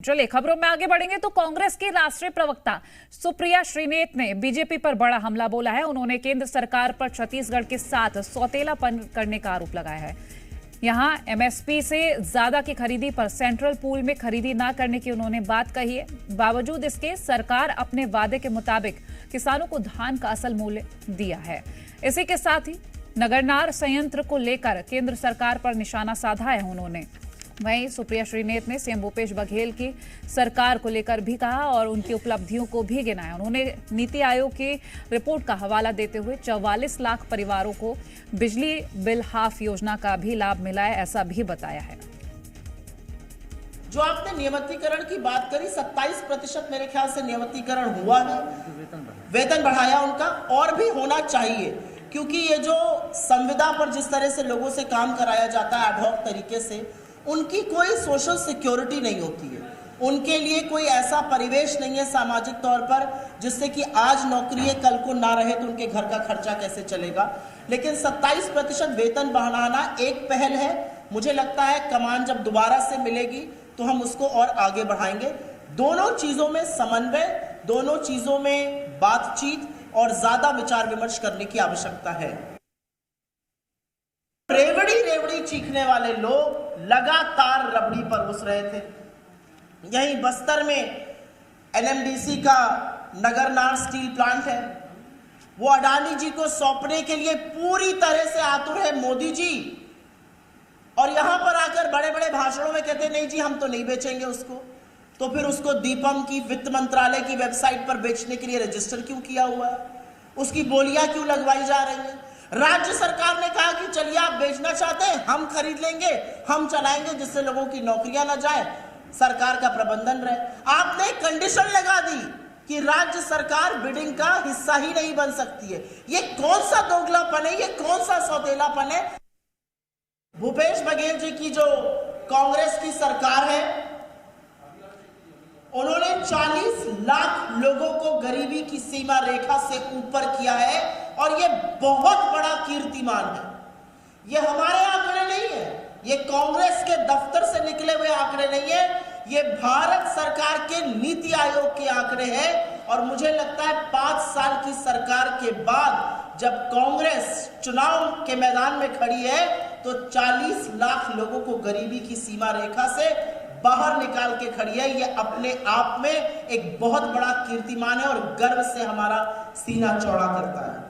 चलिए खबरों में आगे बढ़ेंगे तो कांग्रेस की राष्ट्रीय प्रवक्ता सुप्रिया श्रीनेत ने बीजेपी पर बड़ा हमला बोला है। उन्होंने केंद्र सरकार पर छत्तीसगढ़ के साथ सौतेलापन करने का आरोप लगाया है। यहां एमएसपी से ज्यादा की खरीदी पर सेंट्रल पूल में खरीदी न करने की उन्होंने बात कही है। बावजूद इसके सरकार अपने वादे के मुताबिक किसानों को धान का असल मूल्य दिया है। इसी के साथ ही नगरनार संयंत्र को लेकर केंद्र सरकार पर निशाना साधा है उन्होंने। वहीं सुप्रिया श्रीनेत ने सीएम भूपेश बघेल की सरकार को लेकर भी कहा और उनकी उपलब्धियों को भी गिनाया। उन्होंने नीति आयोग की रिपोर्ट का हवाला देते हुए 44 लाख परिवारों को बिजली बिल हाफ योजना का भी लाभ मिला है, ऐसा भी बताया है। जो आपने नियमितीकरण की बात करी, 27% मेरे ख्याल से नियमितीकरण हुआ है, वेतन बढ़ाया उनका, और भी होना चाहिए, क्योंकि ये जो संविदा पर जिस तरह से लोगों से काम कराया जाता है एडहॉक तरीके से, उनकी कोई सोशल सिक्योरिटी नहीं होती है। उनके लिए कोई ऐसा परिवेश नहीं है सामाजिक तौर पर जिससे कि आज नौकरी है कल को ना रहे तो उनके घर का खर्चा कैसे चलेगा। लेकिन 27% वेतन बढ़ाना एक पहल है। मुझे लगता है कमान जब दोबारा से मिलेगी तो हम उसको और आगे बढ़ाएंगे। दोनों चीजों में समन्वय, दोनों चीजों में बातचीत और ज्यादा विचार विमर्श करने की आवश्यकता है। रेवड़ी चीखने वाले लोग लगातार रबड़ी पर घुस रहे थे। यहीं बस्तर में एनएमडीसी का नगरनार स्टील प्लांट है, वो अडानी जी को सौंपने के लिए पूरी तरह से आतुर है मोदी जी, और यहां पर आकर बड़े बड़े भाषणों में कहते नहीं जी हम तो नहीं बेचेंगे उसको। तो फिर उसको दीपम की वित्त मंत्रालय की वेबसाइट पर बेचने के लिए रजिस्टर क्यों किया हुआ है? उसकी बोलियां क्यों लगवाई जा रही है? राज्य सरकार ने कहा कि चलिए आप बेचना चाहते हैं, हम खरीद लेंगे, हम चलाएंगे, जिससे लोगों की नौकरियां ना जाए, सरकार का प्रबंधन रहे। आपने कंडीशन लगा दी कि राज्य सरकार बिडिंग का हिस्सा ही नहीं बन सकती है। ये कौन सा दोगलापन है? ये कौन सा सौतेलापन है? भूपेश बघेल जी की जो कांग्रेस की सरकार है, उन्होंने 40 लाख लोगों को गरीबी की सीमा रेखा से ऊपर किया है, और ये बहुत बड़ा कीर्तिमान है। ये हमारे आंकड़े नहीं है, ये कांग्रेस के दफ्तर से निकले हुए आंकड़े नहीं है, ये भारत सरकार के नीति आयोग के आंकड़े हैं। और मुझे लगता है 5 साल की सरकार के बाद जब कांग्रेस चुनाव के मैदान में खड़ी है तो 40 लाख लोगों को गरीबी की सीमा रेखा से बाहर निकाल के खड़ी है। ये अपने आप में एक बहुत बड़ा कीर्तिमान है और गर्व से हमारा सीना चौड़ा करता है।